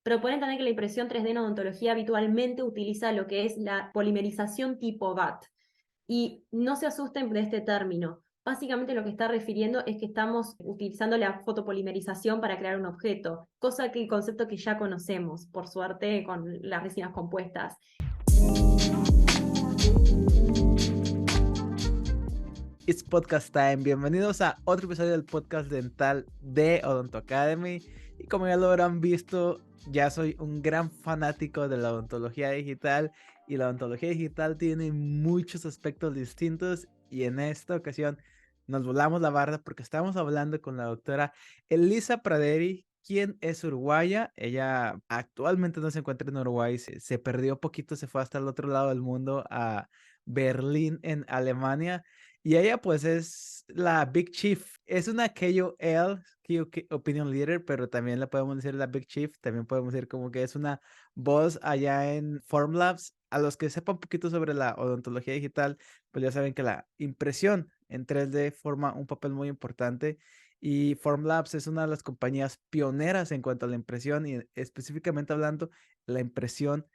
pero pueden entender que la impresión 3D en odontología habitualmente utiliza lo que es la polimerización tipo VAT. Y no se asusten de este término. Básicamente lo que está refiriendo es que estamos utilizando la fotopolimerización para crear un objeto, cosa que el concepto que ya conocemos, por suerte, con las resinas compuestas. It's podcast time. Bienvenidos a otro episodio del podcast dental de Odonto Academy. Y como ya lo habrán visto, ya soy un gran fanático de la odontología digital. Y la odontología digital tiene muchos aspectos distintos. Y en esta ocasión nos volamos la barda porque estamos hablando con la doctora Elisa Praderi, quien es uruguaya. Ella actualmente no se encuentra en Uruguay. Se perdió poquito, se fue hasta el otro lado del mundo, a Berlín, en Alemania. Y ella pues es la Big Chief, es una KOL, Key Opinion Leader, pero también la podemos decir la Big Chief, también podemos decir como que es una voz allá en Formlabs. A los que sepan un poquito sobre la odontología digital, pues ya saben que la impresión en 3D forma un papel muy importante y Formlabs es una de las compañías pioneras en cuanto a la impresión y específicamente hablando, la impresión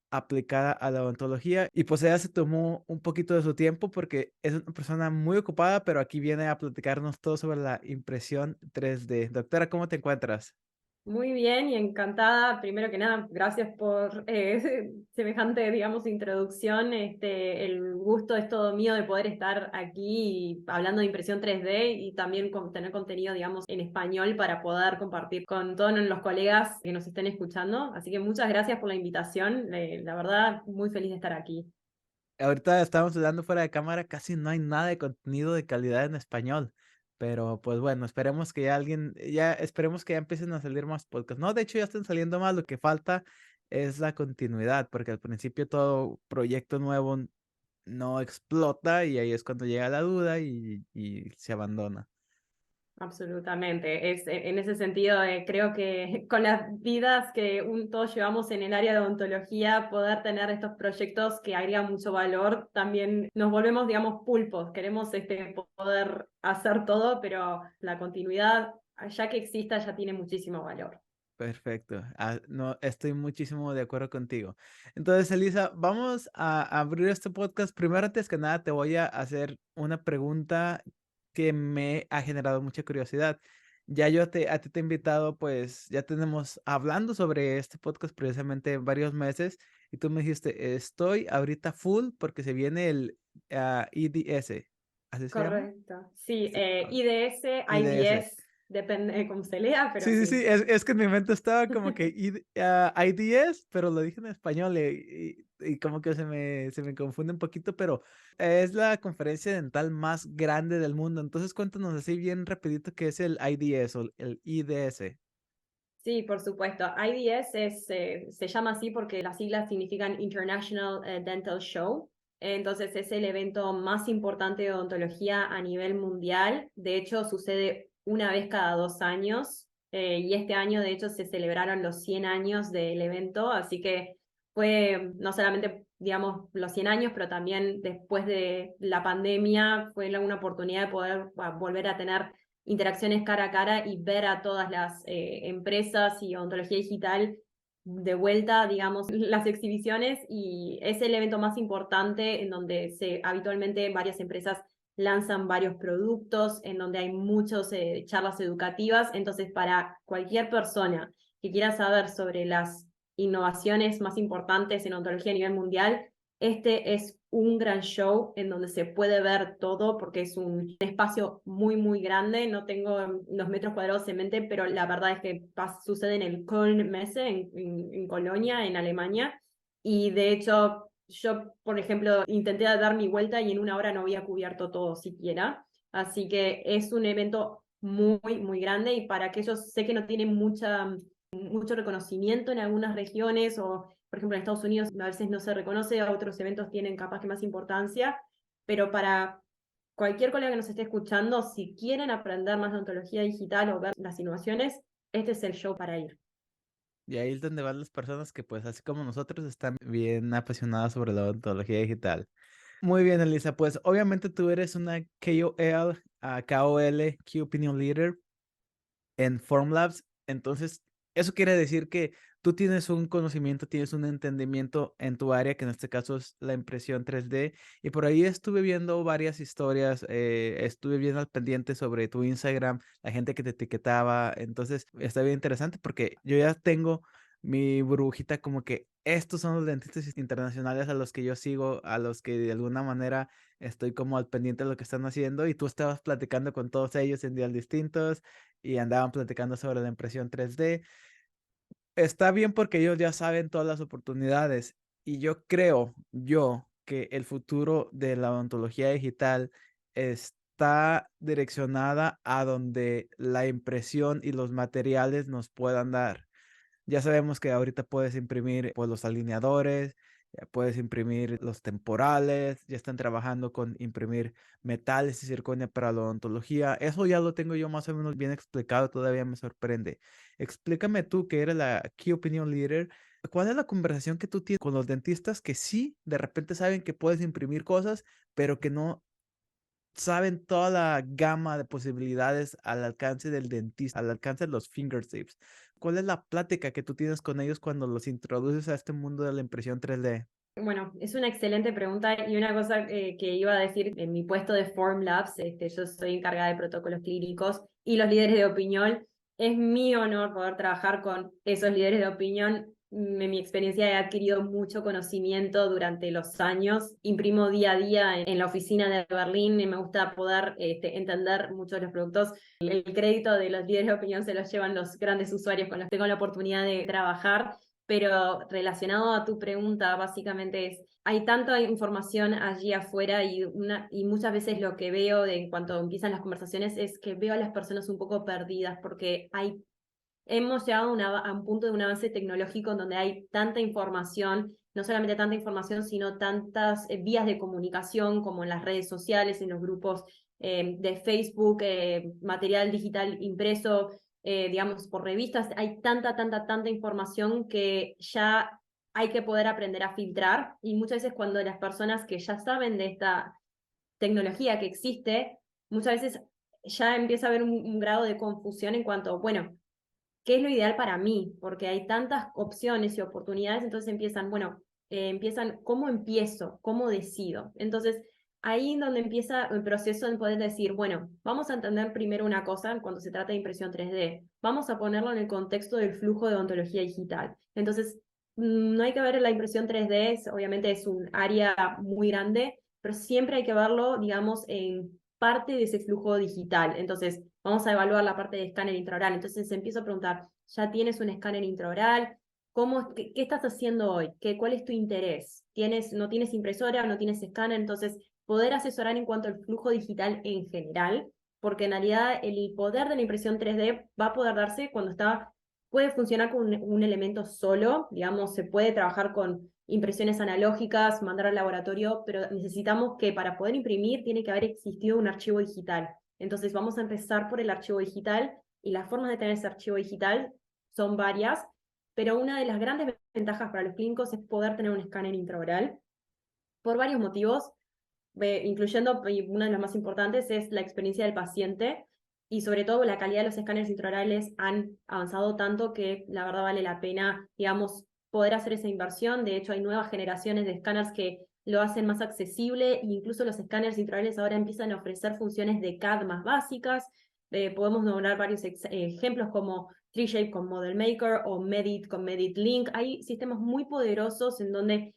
aplicada a la odontología. Y pues ella se tomó un poquito de su tiempo porque es una persona muy ocupada, pero aquí viene a platicarnos todo sobre la impresión 3D. Doctora, ¿cómo te encuentras? Muy bien y encantada. Primero que nada, gracias por semejante, digamos, introducción. El gusto es todo mío de poder estar aquí hablando de impresión 3D y también tener contenido, digamos, en español para poder compartir con todos los colegas que nos estén escuchando. Así que muchas gracias por la invitación. La verdad, muy feliz de estar aquí. Ahorita estamos hablando fuera de cámara, casi no hay nada de contenido de calidad en español. Pero pues bueno, esperemos que esperemos que ya empiecen a salir más podcasts. No, de hecho ya están saliendo más, lo que falta es la continuidad, porque al principio todo proyecto nuevo no explota y ahí es cuando llega la duda y se abandona. Absolutamente. En ese sentido, creo que con las vidas que todos llevamos en el área de odontología, poder tener estos proyectos que agregan mucho valor, también nos volvemos, digamos, pulpos. Queremos poder hacer todo, pero la continuidad, ya que exista, ya tiene muchísimo valor. Perfecto. No, estoy muchísimo de acuerdo contigo. Entonces, Elisa, vamos a abrir este podcast. Primero, antes que nada, te voy a hacer una pregunta que me ha generado mucha curiosidad. A ti te he invitado, pues ya tenemos hablando sobre este podcast precisamente varios meses y tú me dijiste, estoy ahorita full porque se viene el IDS. ¿Así se llama? Correcto. Sí, Sí, IDS, IDS. IDS, depende de cómo se lea, pero Sí, sí, sí, sí. es que en mi mente estaba como que IDS, pero lo dije en español y como que se me confunde un poquito, pero es la conferencia dental más grande del mundo. Entonces cuéntanos así bien rapidito qué es el IDS o el IDS. Sí, por supuesto. IDS se llama así porque las siglas significan International Dental Show. Entonces es el evento más importante de odontología a nivel mundial. De hecho, sucede una vez cada 2 años. Y este año, de hecho, se celebraron los 100 años del evento. Así que fue no solamente, digamos, los 100 años, pero también después de la pandemia fue una oportunidad de poder volver a tener interacciones cara a cara y ver a todas las empresas y odontología digital de vuelta, digamos, las exhibiciones, y es el evento más importante en donde habitualmente varias empresas lanzan varios productos, en donde hay muchas charlas educativas. Entonces, para cualquier persona que quiera saber sobre las innovaciones más importantes en odontología a nivel mundial, este es un gran show en donde se puede ver todo porque es un espacio muy, muy grande. No tengo los metros cuadrados en mente, pero la verdad es que sucede en el Köln Messe, en Colonia, en Alemania. Y de hecho, yo, por ejemplo, intenté dar mi vuelta y en una hora no había cubierto todo siquiera. Así que es un evento muy, muy grande, y para aquellos, sé que no tienen mucho reconocimiento en algunas regiones, o por ejemplo en Estados Unidos a veces no se reconoce, a otros eventos tienen capaz que más importancia, pero para cualquier colega que nos esté escuchando, si quieren aprender más de ontología digital o ver las innovaciones, este es el show para ir. Y ahí es donde van las personas que pues así como nosotros están bien apasionadas sobre la odontología digital. Muy bien, Elisa, pues obviamente tú eres una KOL, KOL, Key Opinion Leader en Formlabs. Entonces, eso quiere decir que tú tienes un conocimiento, tienes un entendimiento en tu área, que en este caso es la impresión 3D, y por ahí estuve viendo varias historias, estuve bien al pendiente sobre tu Instagram, la gente que te etiquetaba, entonces está bien interesante porque yo ya tengo mi burbujita como que estos son los dentistas internacionales a los que yo sigo, a los que de alguna manera estoy como al pendiente de lo que están haciendo, y tú estabas platicando con todos ellos en días distintos y andaban platicando sobre la impresión 3D. Está bien porque ellos ya saben todas las oportunidades, y yo creo que el futuro de la odontología digital está direccionada a donde la impresión y los materiales nos puedan dar. Ya sabemos que ahorita puedes imprimir pues los alineadores, ya puedes imprimir los temporales, ya están trabajando con imprimir metales y circonia para la odontología. Eso ya lo tengo yo más o menos bien explicado, todavía me sorprende. Explícame tú, que eres la Key Opinion Leader, ¿cuál es la conversación que tú tienes con los dentistas que sí, de repente saben que puedes imprimir cosas, pero que no saben toda la gama de posibilidades al alcance del dentista, al alcance de los fingertips? ¿Cuál es la plática que tú tienes con ellos cuando los introduces a este mundo de la impresión 3D? Bueno, es una excelente pregunta y una cosa que iba a decir en mi puesto de Formlabs, yo soy encargada de protocolos clínicos y los líderes de opinión. Es mi honor poder trabajar con esos líderes de opinión. En mi experiencia he adquirido mucho conocimiento durante los años. Imprimo día a día en la oficina de Berlín y me gusta poder entender muchos de los productos. El crédito de los líderes de opinión se los llevan los grandes usuarios con los que tengo la oportunidad de trabajar. Pero relacionado a tu pregunta, básicamente es, hay tanta información allí afuera y muchas veces lo que veo en cuanto empiezan las conversaciones es que veo a las personas un poco perdidas porque hemos llegado a un punto de un avance tecnológico en donde hay tanta información, no solamente tanta información, sino tantas vías de comunicación como en las redes sociales, en los grupos de Facebook, material digital impreso, digamos, por revistas. Hay tanta información que ya hay que poder aprender a filtrar, y muchas veces cuando las personas que ya saben de esta tecnología que existe, muchas veces ya empieza a haber un grado de confusión en cuanto, bueno, qué es lo ideal para mí, porque hay tantas opciones y oportunidades, entonces empiezan, ¿cómo empiezo? ¿Cómo decido? Entonces, ahí es donde empieza el proceso de poder decir, bueno, vamos a entender primero una cosa cuando se trata de impresión 3D, vamos a ponerlo en el contexto del flujo de odontología digital. Entonces, no hay que ver la impresión 3D, obviamente es un área muy grande, pero siempre hay que verlo, digamos, en parte de ese flujo digital. Entonces, vamos a evaluar la parte de escáner intraoral. Entonces, empiezo a preguntar, ¿ya tienes un escáner intraoral? ¿Qué estás haciendo hoy? ¿Cuál es tu interés? ¿No tienes impresora, no tienes escáner? Entonces, poder asesorar en cuanto al flujo digital en general, porque en realidad el poder de la impresión 3D va a poder darse cuando puede funcionar con un elemento solo, digamos, se puede trabajar con impresiones analógicas, mandar al laboratorio, pero necesitamos que para poder imprimir tiene que haber existido un archivo digital. Entonces vamos a empezar por el archivo digital, y las formas de tener ese archivo digital son varias, pero una de las grandes ventajas para los clínicos es poder tener un escáner intraoral por varios motivos, incluyendo, y una de las más importantes es la experiencia del paciente, y sobre todo la calidad de los escáneres intraorales han avanzado tanto que la verdad vale la pena, digamos, poder hacer esa inversión. De hecho, hay nuevas generaciones de escáneres que lo hacen más accesible, e incluso los escáneres intraorales ahora empiezan a ofrecer funciones de CAD más básicas. Podemos nombrar varios ejemplos como 3Shape con Model Maker o Medit con Medit Link. Hay sistemas muy poderosos en donde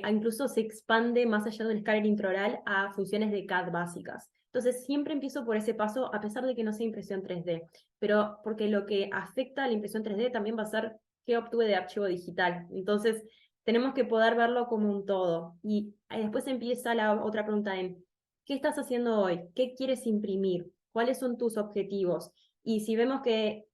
incluso se expande más allá de un escáner intraoral a funciones de CAD básicas. Entonces siempre empiezo por ese paso, a pesar de que no sea impresión 3D, pero porque lo que afecta a la impresión 3D también va a ser qué obtuve de archivo digital. Entonces tenemos que poder verlo como un todo. Y después empieza la otra pregunta en, ¿qué estás haciendo hoy? ¿Qué quieres imprimir? ¿Cuáles son tus objetivos? Y si vemos que,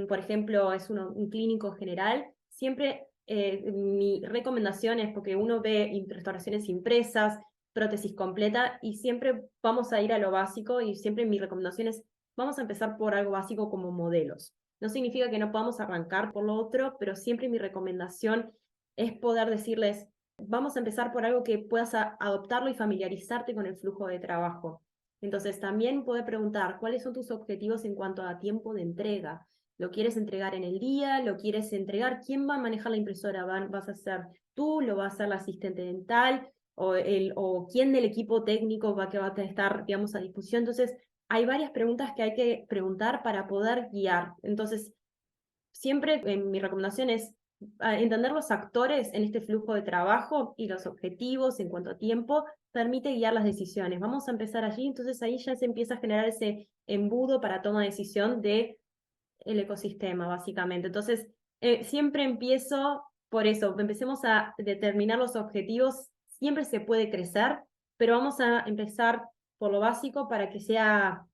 por ejemplo, es un clínico general, siempre mi recomendación es, porque uno ve restauraciones impresas, prótesis completa, y siempre vamos a ir a lo básico, y siempre mi recomendación es, vamos a empezar por algo básico como modelos. No significa que no podamos arrancar por lo otro, pero siempre mi recomendación es poder decirles, vamos a empezar por algo que puedas adoptarlo y familiarizarte con el flujo de trabajo. Entonces también poder preguntar, ¿cuáles son tus objetivos en cuanto a tiempo de entrega? ¿Lo quieres entregar en el día? ¿Lo quieres entregar? ¿Quién va a manejar la impresora? ¿Vas a ser tú? ¿Lo va a hacer la asistente dental? ¿O quién del equipo técnico que va a estar, digamos, a disposición? Entonces, hay varias preguntas que hay que preguntar para poder guiar. Entonces, siempre mi recomendación es entender los actores en este flujo de trabajo y los objetivos en cuanto a tiempo permite guiar las decisiones. Vamos a empezar allí, entonces ahí ya se empieza a generar ese embudo para toma de decisión de el ecosistema, básicamente. Entonces, siempre empiezo por eso, empecemos a determinar los objetivos, siempre se puede crecer, pero vamos a empezar por lo básico para que sea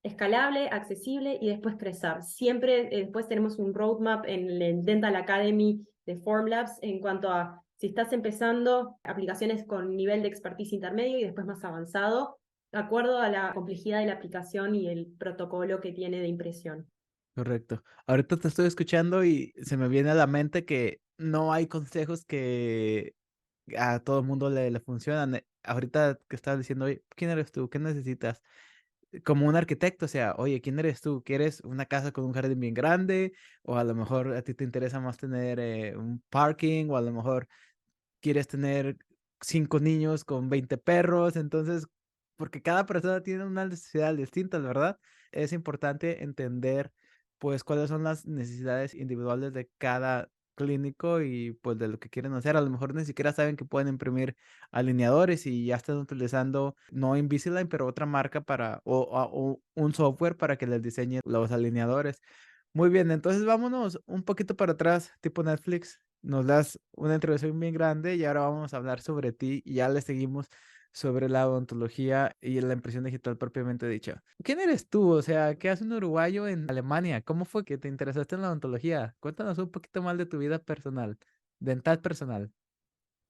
escalable, accesible y después crecer. Siempre después tenemos un roadmap en el Dental Academy de Formlabs en cuanto a si estás empezando aplicaciones con nivel de expertise intermedio y después más avanzado, de acuerdo a la complejidad de la aplicación y el protocolo que tiene de impresión. Correcto. Ahorita te estoy escuchando y se me viene a la mente que no hay consejos que a todo el mundo le funcionan. Ahorita que estás diciendo, oye, ¿quién eres tú? ¿Qué necesitas? Como un arquitecto, o sea, oye, ¿quién eres tú? ¿Quieres una casa con un jardín bien grande? O a lo mejor a ti te interesa más tener un parking, o a lo mejor quieres tener 5 niños con 20 perros. Entonces, porque cada persona tiene una necesidad distinta, ¿verdad? Es importante entender, pues, cuáles son las necesidades individuales de cada clínico y pues de lo que quieren hacer. A lo mejor ni siquiera saben que pueden imprimir alineadores y ya están utilizando no Invisalign, pero otra marca para o un software para que les diseñe los alineadores. Muy bien, entonces vámonos un poquito para atrás, tipo Netflix. Nos das una introducción bien grande y ahora vamos a hablar sobre ti y ya le seguimos sobre la odontología y la impresión digital propiamente dicha. ¿Quién eres tú? O sea, ¿qué hace un uruguayo en Alemania? ¿Cómo fue que te interesaste en la odontología? Cuéntanos un poquito más de tu vida personal, dental personal.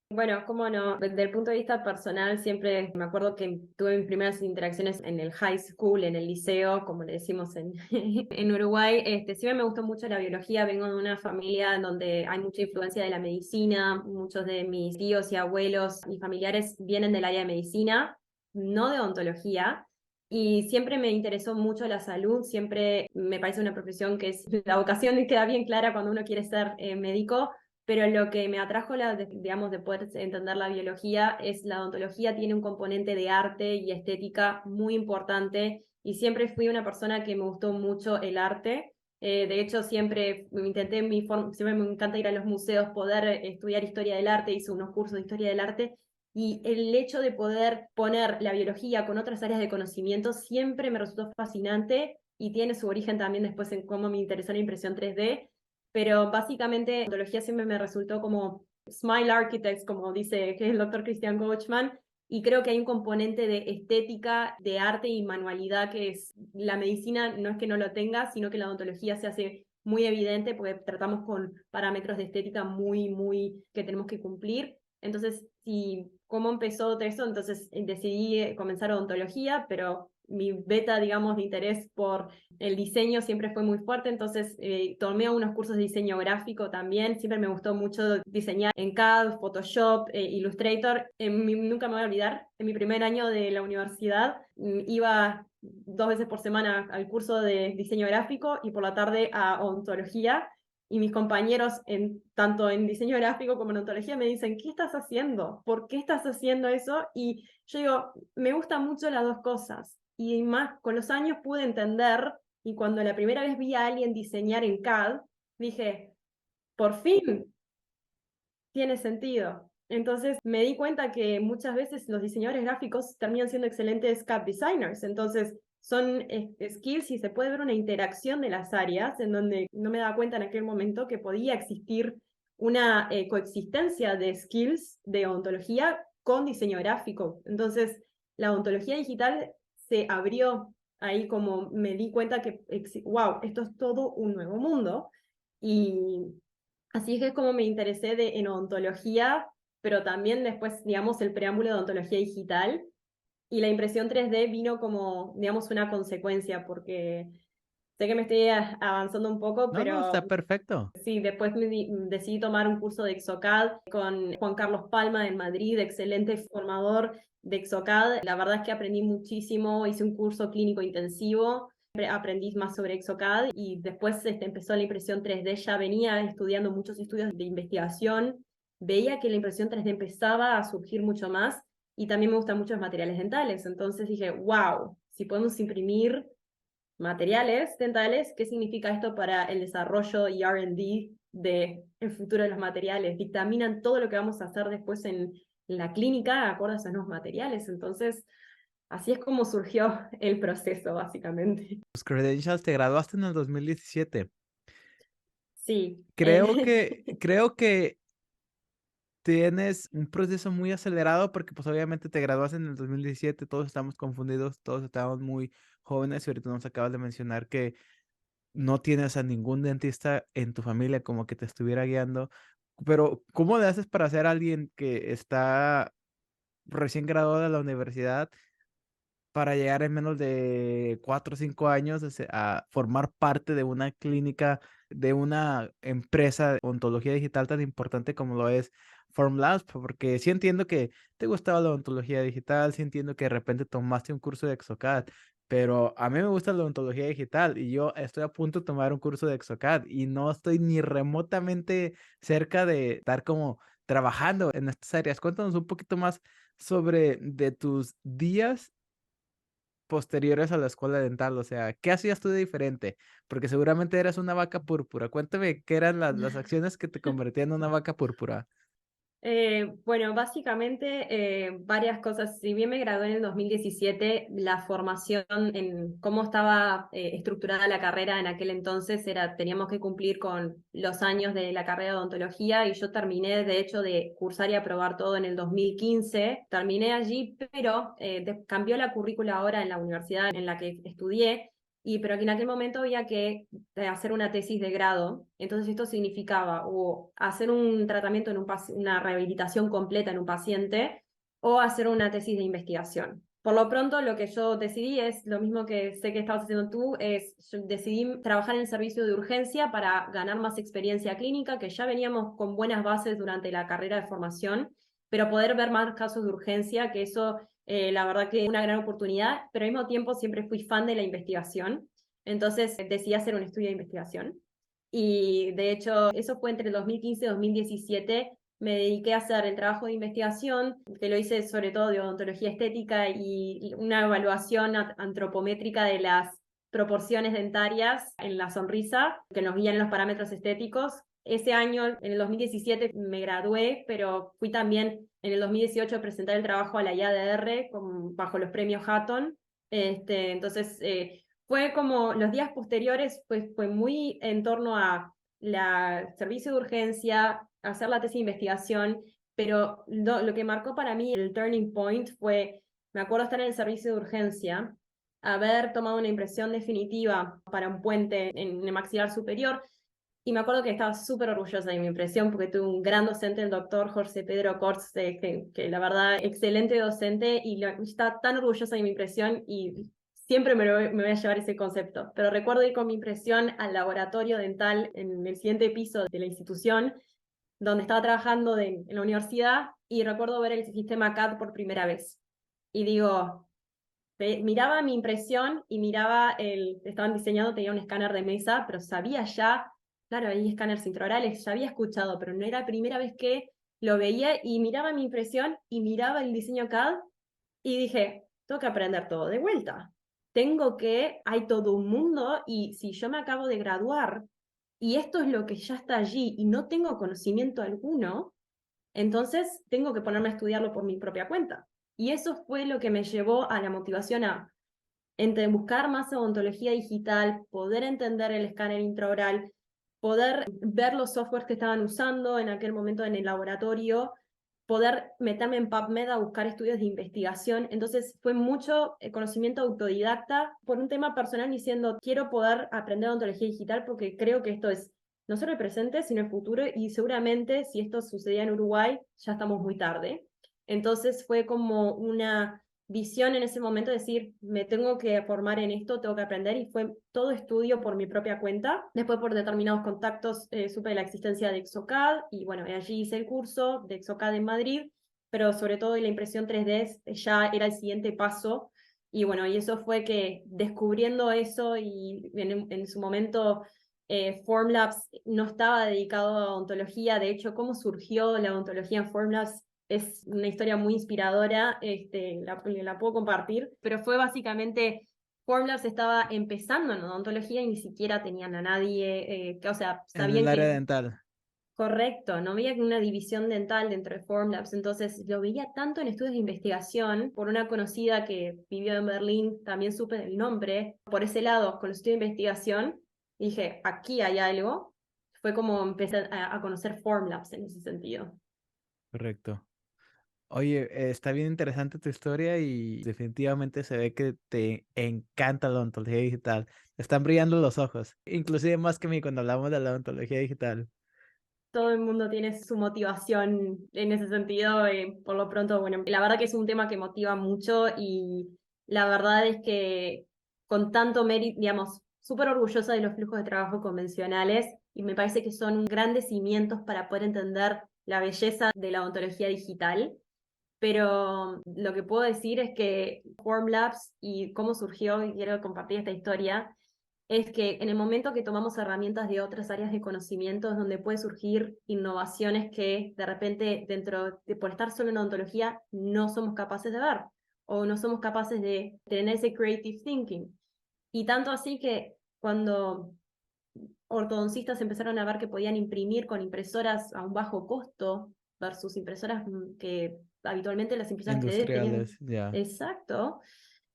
Bueno, cómo no, desde el punto de vista personal, siempre me acuerdo que tuve mis primeras interacciones en el high school, en el liceo, como le decimos en, en Uruguay. Siempre me gustó mucho la biología, vengo de una familia en donde hay mucha influencia de la medicina, muchos de mis tíos y abuelos y familiares vienen del área de medicina, no de odontología. Y siempre me interesó mucho la salud, siempre me parece una profesión que es la vocación y queda bien clara cuando uno quiere ser médico, pero lo que me atrajo, digamos, de poder entender la biología es la odontología tiene un componente de arte y estética muy importante y siempre fui una persona que me gustó mucho el arte. De hecho, siempre siempre me encanta ir a los museos, poder estudiar historia del arte, hice unos cursos de historia del arte y el hecho de poder poner la biología con otras áreas de conocimiento siempre me resultó fascinante y tiene su origen también después en cómo me interesó la impresión 3D, pero básicamente ontología siempre me resultó como Smile Architects, como dice que es el doctor Christian Gochman, y creo que hay un componente de estética, de arte y manualidad que es la medicina, no es que no lo tenga, sino que la odontología se hace muy evidente porque tratamos con parámetros de estética muy que tenemos que cumplir. Entonces, si, ¿cómo empezó todo eso? Entonces decidí comenzar odontología, pero mi beta, digamos, de interés por el diseño siempre fue muy fuerte, entonces tomé unos cursos de diseño gráfico también, siempre me gustó mucho diseñar en CAD, Photoshop, Illustrator. Nunca me voy a olvidar, en mi primer año de la universidad iba 2 veces por semana al curso de diseño gráfico y por la tarde a odontología. Y mis compañeros, tanto en diseño gráfico como en odontología, me dicen, ¿qué estás haciendo? ¿Por qué estás haciendo eso? Y yo digo, me gustan mucho las dos cosas. Y más, con los años pude entender, y cuando la primera vez vi a alguien diseñar en CAD, dije, por fin tiene sentido. Entonces me di cuenta que muchas veces los diseñadores gráficos terminan siendo excelentes CAD designers. Entonces son skills y se puede ver una interacción de las áreas en donde no me daba cuenta en aquel momento que podía existir una coexistencia de skills de ontología con diseño gráfico. Entonces la ontología digital se abrió ahí como me di cuenta que, wow, esto es todo un nuevo mundo. Y así es como me interesé en odontología, pero también después, digamos, el preámbulo de odontología digital y la impresión 3D vino como, digamos, una consecuencia, porque sé que me estoy avanzando un poco, No, no, pero está perfecto. sí, después decidí tomar un curso de Exocad con Juan Carlos Palma en Madrid, excelente formador de Exocad. La verdad es que aprendí muchísimo, hice un curso clínico intensivo aprendí más sobre Exocad y después empezó la impresión 3D, ya venía estudiando muchos estudios de investigación, veía que la impresión 3D empezaba a surgir mucho más y también me gustan mucho los materiales dentales, entonces dije, wow, si podemos imprimir materiales dentales, ¿qué significa esto para el desarrollo y R&D del futuro de los materiales? Dictaminan todo lo que vamos a hacer después en la clínica, acorde a esos nuevos materiales, entonces así es como surgió el proceso, básicamente. Los credentials te graduaste en el 2017. Sí. Creo que tienes un proceso muy acelerado porque pues obviamente te graduaste en el 2017, todos estamos confundidos, todos estamos muy jóvenes y ahorita nos acabas de mencionar que no tienes a ningún dentista en tu familia como que te estuviera guiando, pero ¿cómo le haces para ser alguien que está recién graduado de la universidad para llegar en menos de 4 o 5 años a formar parte de una clínica, de una empresa de odontología digital tan importante como lo es Formlabs? Porque sí entiendo que te gustaba la odontología digital, sí entiendo que de repente tomaste un curso de Exocad, pero a mí me gusta la odontología digital y yo estoy a punto de tomar un curso de Exocad y no estoy ni remotamente cerca de estar como trabajando en estas áreas. Cuéntanos un poquito más sobre de tus días posteriores a la escuela dental, o sea, ¿qué hacías tú de diferente? Porque seguramente eras una vaca púrpura. Cuéntame qué eran las acciones que te convertían en una vaca púrpura. Bueno, básicamente varias cosas. Si bien me gradué en el 2017, la formación en cómo estaba estructurada la carrera en aquel entonces era, teníamos que cumplir con los años de la carrera de odontología y yo terminé, de hecho, de cursar y aprobar todo en el 2015. Terminé allí, pero cambió la currícula ahora en la universidad en la que estudié. Pero que en aquel momento había que hacer una tesis de grado, entonces esto significaba o hacer un tratamiento en una rehabilitación completa en un paciente o hacer una tesis de investigación. Por lo pronto, lo que yo decidí es lo mismo que sé que estabas haciendo tú, yo decidí trabajar en el servicio de urgencia para ganar más experiencia clínica, que ya veníamos con buenas bases durante la carrera de formación, pero poder ver más casos de urgencia, que eso la verdad que una gran oportunidad, pero al mismo tiempo siempre fui fan de la investigación, entonces decidí hacer un estudio de investigación. Y de hecho, eso fue entre el 2015 y 2017. Me dediqué a hacer el trabajo de investigación, que lo hice sobre todo de odontología estética y una evaluación antropométrica de las proporciones dentarias en la sonrisa, que nos guían los parámetros estéticos. Ese año, en el 2017, me gradué, pero fui también en el 2018 a presentar el trabajo a la IADR bajo los premios Hatton. Entonces, fue como los días posteriores, pues fue muy en torno a la servicio de urgencia, hacer la tesis de investigación, pero lo que marcó para mí el turning point fue, me acuerdo estar en el servicio de urgencia, haber tomado una impresión definitiva para un puente en el maxilar superior, y me acuerdo que estaba súper orgullosa de mi impresión porque tuve un gran docente, el doctor Jorge Pedro Corts, que la verdad, excelente docente, y estaba tan orgullosa de mi impresión y siempre me voy a llevar ese concepto. Pero recuerdo ir con mi impresión al laboratorio dental en el siguiente piso de la institución, donde estaba trabajando en la universidad, y recuerdo ver el sistema CAD por primera vez. Y digo, miraba mi impresión y miraba estaban diseñando, tenía un escáner de mesa, pero sabía ya, claro, hay escáneres intraorales, ya había escuchado, pero no era la primera vez que lo veía y miraba mi impresión y miraba el diseño CAD y dije, tengo que aprender todo de vuelta. Hay todo un mundo y si yo me acabo de graduar y esto es lo que ya está allí y no tengo conocimiento alguno, entonces tengo que ponerme a estudiarlo por mi propia cuenta. Y eso fue lo que me llevó a la motivación a buscar más odontología digital, poder entender el escáner intraoral, poder ver los softwares que estaban usando en aquel momento en el laboratorio, poder meterme en PubMed a buscar estudios de investigación. Entonces fue mucho conocimiento autodidacta por un tema personal diciendo, quiero poder aprender odontología digital porque creo que esto es no solo el presente, sino el futuro, y seguramente si esto sucedía en Uruguay, ya estamos muy tarde. Entonces fue como una visión en ese momento de decir, me tengo que formar en esto, tengo que aprender, y fue todo estudio por mi propia cuenta. Después por determinados contactos supe de la existencia de Exocad y bueno, allí hice el curso de Exocad en Madrid, pero sobre todo la impresión 3D ya era el siguiente paso Y bueno, y eso fue que descubriendo eso y en su momento Formlabs no estaba dedicado a ontología. De hecho, cómo surgió la ontología en Formlabs es una historia muy inspiradora, la puedo compartir, pero fue básicamente, Formlabs estaba empezando en odontología y ni siquiera tenían a nadie, o sea, En el sabían área que, dental. correcto, no había una división dental dentro de Formlabs, entonces lo veía tanto en estudios de investigación, por una conocida que vivió en Berlín, también supe el nombre, por ese lado, con los estudios de investigación, dije, aquí hay algo, fue como empecé a conocer Formlabs en ese sentido. Correcto. Oye, está bien interesante tu historia y definitivamente se ve que te encanta la odontología digital. Te están brillando los ojos, inclusive más que a mí cuando hablamos de la odontología digital. Todo el mundo tiene su motivación en ese sentido. Por lo pronto, bueno, la verdad que es un tema que motiva mucho y la verdad es que con tanto mérito, digamos, súper orgullosa de los flujos de trabajo convencionales y me parece que son grandes cimientos para poder entender la belleza de la ontología digital. Pero lo que puedo decir es que Formlabs y cómo surgió, y quiero compartir esta historia, es que en el momento que tomamos herramientas de otras áreas de conocimiento es donde puede surgir innovaciones que de repente dentro de por estar solo en odontología no somos capaces de ver o no somos capaces de tener ese creative thinking. Y tanto así que cuando ortodoncistas empezaron a ver que podían imprimir con impresoras a un bajo costo versus impresoras que habitualmente las impresoras 3D tenían. Industriales, ya. Exacto.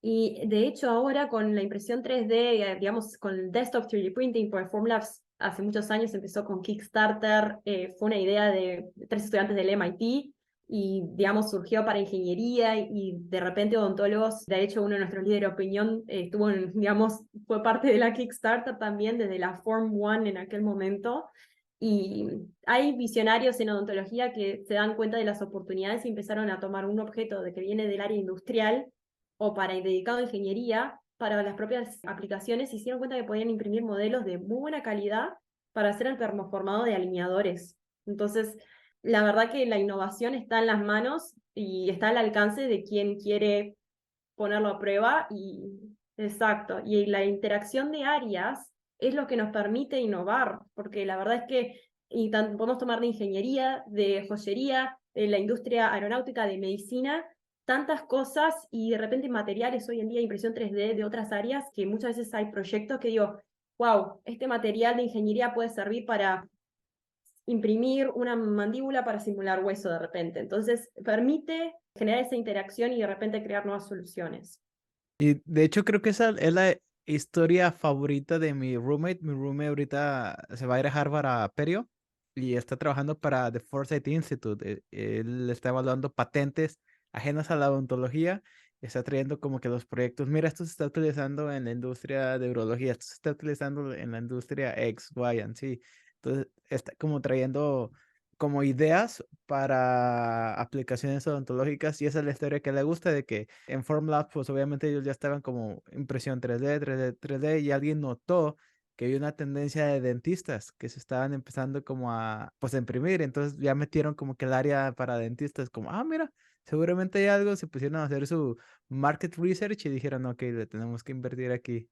Y de hecho ahora con la impresión 3D, digamos, con el desktop 3D printing por Formlabs, hace muchos años empezó con Kickstarter, fue una idea de 3 estudiantes del MIT y, digamos, surgió para ingeniería y de repente odontólogos, de hecho uno de nuestros líderes de opinión estuvo, digamos, fue parte de la Kickstarter también desde la Form One en aquel momento. Y hay visionarios en odontología que se dan cuenta de las oportunidades y empezaron a tomar un objeto de que viene del área industrial o para dedicado a ingeniería, para las propias aplicaciones, y se dieron cuenta que podían imprimir modelos de muy buena calidad para hacer el termoformado de alineadores. Entonces, la verdad que la innovación está en las manos y está al alcance de quien quiere ponerlo a prueba y exacto. Y la interacción de áreas es lo que nos permite innovar, porque la verdad es que podemos tomar de ingeniería, de joyería, de la industria aeronáutica, de medicina, tantas cosas y de repente materiales hoy en día, impresión 3D de otras áreas, que muchas veces hay proyectos que digo, wow, este material de ingeniería puede servir para imprimir una mandíbula para simular hueso de repente. Entonces, permite generar esa interacción y de repente crear nuevas soluciones. Y de hecho creo que esa es la historia favorita de mi roommate. Mi roommate ahorita se va a ir a Harvard a Perio y está trabajando para The Foresight Institute. Él está evaluando patentes ajenas a la odontología. Está trayendo como que los proyectos, mira, esto se está utilizando en la industria de urología, esto se está utilizando en la industria X, Y, and Z. Entonces está como trayendo como ideas para aplicaciones odontológicas y esa es la historia que le gusta de que en Formlabs pues obviamente ellos ya estaban como impresión 3D, 3D, 3D y alguien notó que había una tendencia de dentistas que se estaban empezando como a pues a imprimir, entonces ya metieron como que el área para dentistas como, ah, mira, seguramente hay algo, se pusieron a hacer su market research y dijeron, ok, le tenemos que invertir aquí.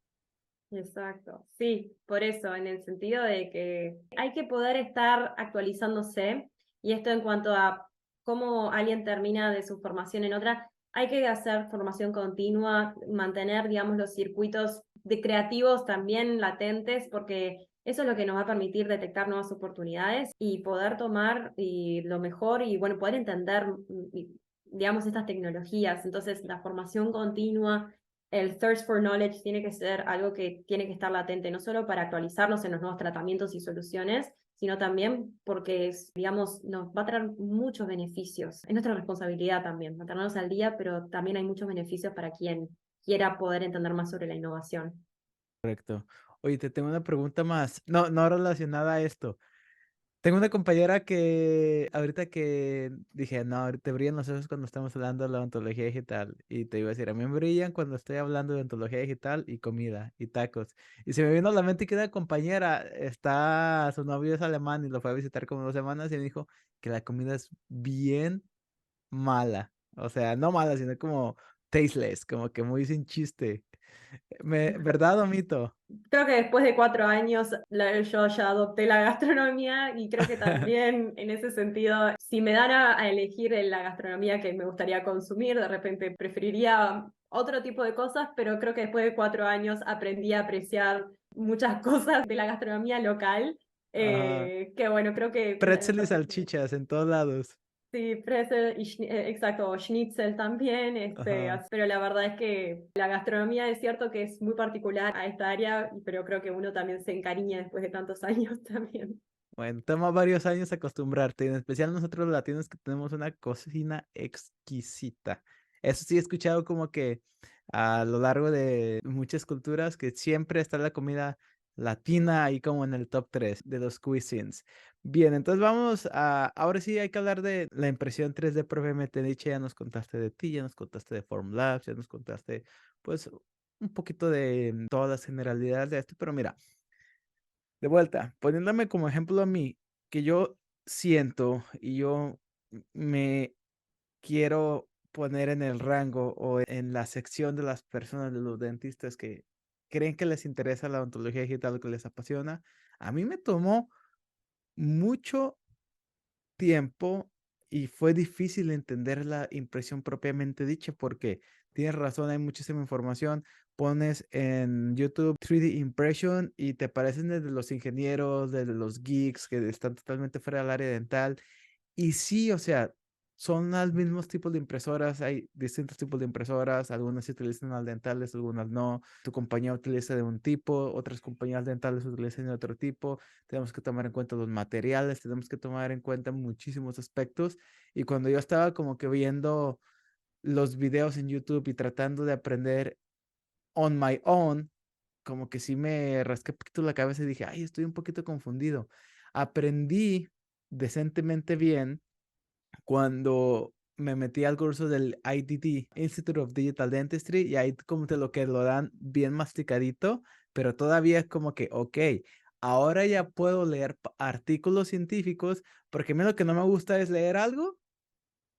Exacto, sí, por eso, en el sentido de que hay que poder estar actualizándose, y esto en cuanto a cómo alguien termina de su formación en otra, hay que hacer formación continua, mantener, digamos, los circuitos de creativos también latentes, porque eso es lo que nos va a permitir detectar nuevas oportunidades y poder tomar lo mejor y, bueno, poder entender, digamos, estas tecnologías. Entonces, la formación continua, el thirst for knowledge tiene que ser algo que tiene que estar latente, no solo para actualizarnos en los nuevos tratamientos y soluciones, sino también porque, digamos, nos va a traer muchos beneficios. Es nuestra responsabilidad también, mantenernos al día, pero también hay muchos beneficios para quien quiera poder entender más sobre la innovación. Correcto. Oye, te tengo una pregunta más, no, no relacionada a esto. Tengo una compañera que ahorita que dije, no, ahorita te brillan los ojos cuando estamos hablando de la ontología digital. Y te iba a decir, a mí me brillan cuando estoy hablando de ontología digital y comida y tacos. Y se me vino a la mente que una compañera está, su novio es alemán y lo fue a visitar como 2 semanas y me dijo que la comida es bien mala. O sea, no mala, sino como tasteless, como que muy sin chiste. ¿Verdad o mito? Creo que después de 4 años yo ya adopté la gastronomía y creo que también en ese sentido, si me dan a elegir la gastronomía que me gustaría consumir, de repente preferiría otro tipo de cosas, pero creo que después de 4 años aprendí a apreciar muchas cosas de la gastronomía local, Ajá. que bueno, creo que Pretzel y salchichas en todos lados. sí, pretzel y exacto, schnitzel también, Ajá. pero la verdad es que la gastronomía es cierto que es muy particular a esta área, pero creo que uno también se encariña después de tantos años también. Bueno, toma varios años acostumbrarte, en especial nosotros los latinos que tenemos una cocina exquisita. Eso sí he escuchado como que a lo largo de muchas culturas que siempre está la comida latina ahí como en el top 3 de los cuisines. Bien, entonces vamos a, ahora sí hay que hablar de la impresión 3D propiamente dicha. Ya nos contaste de ti, ya nos contaste de Formlabs, ya nos contaste pues un poquito de todas las generalidades de esto, pero mira. De vuelta, poniéndome como ejemplo a mí, que yo siento y yo me quiero poner en el rango o en la sección de las personas, de los dentistas que creen que les interesa la odontología digital, que les apasiona. A mí me tomó mucho tiempo y fue difícil entender la impresión propiamente dicha porque tienes razón, hay muchísima información. Pones en YouTube 3D Impression y te aparecen desde los ingenieros, desde los geeks que están totalmente fuera del área dental. Y sí, o sea, son los mismos tipos de impresoras, hay distintos tipos de impresoras, algunas se utilizan al dentales, algunas no. Tu compañía utiliza de un tipo, otras compañías dentales utilizan de otro tipo. Tenemos que tomar en cuenta los materiales, tenemos que tomar en cuenta muchísimos aspectos. Y cuando yo estaba como que viendo los videos en YouTube y tratando de aprender on my own, como que sí me rasqué un poquito la cabeza y dije, ay, estoy un poquito confundido. Aprendí decentemente bien cuando me metí al curso del IDD, Institute of Digital Dentistry, y ahí como te lo que lo dan bien masticadito, pero todavía es como que, ok, ahora ya puedo leer artículos científicos, porque a mí lo que no me gusta es leer algo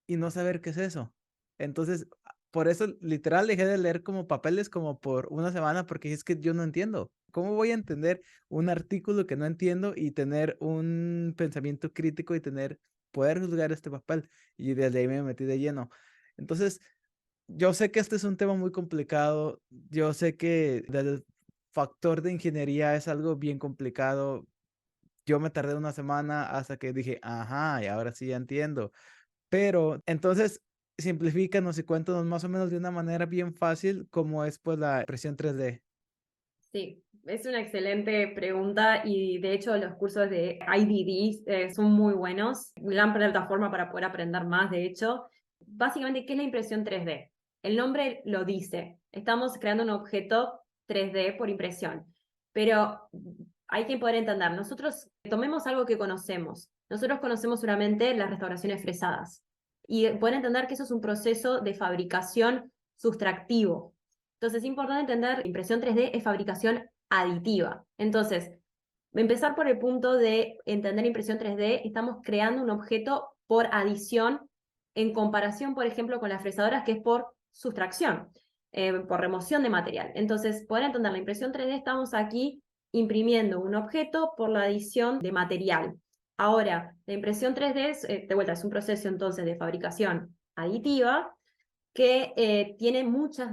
y no saber qué es eso. Entonces, por eso literal dejé de leer como papeles como por una semana porque es que yo no entiendo. ¿Cómo voy a entender un artículo que no entiendo y tener un pensamiento crítico y poder juzgar este papel? Y desde ahí me metí de lleno. Entonces, yo sé que este es un tema muy complicado. Yo sé que el factor de ingeniería es algo bien complicado. Yo me tardé una semana hasta que dije, ajá, y ahora sí ya entiendo. Pero entonces, simplifícanos y cuéntanos más o menos de una manera bien fácil cómo es pues la impresión 3D. Sí, es una excelente pregunta y de hecho los cursos de IDD son muy buenos, gran plataforma para poder aprender más, de hecho. Básicamente, ¿qué es la impresión 3D? El nombre lo dice, estamos creando un objeto 3D por impresión, pero hay que poder entender, nosotros tomemos algo que conocemos, nosotros conocemos solamente las restauraciones fresadas y poder entender que eso es un proceso de fabricación sustractivo. Entonces, es importante entender, impresión 3D es fabricación aditiva. Entonces, empezar por el punto de entender impresión 3D, estamos creando un objeto por adición en comparación, por ejemplo, con las fresadoras, que es por sustracción, por remoción de material. Entonces, poder entender la impresión 3D, estamos aquí imprimiendo un objeto por la adición de material. Ahora, la impresión 3D, de vuelta, es un proceso entonces de fabricación aditiva, que tiene muchas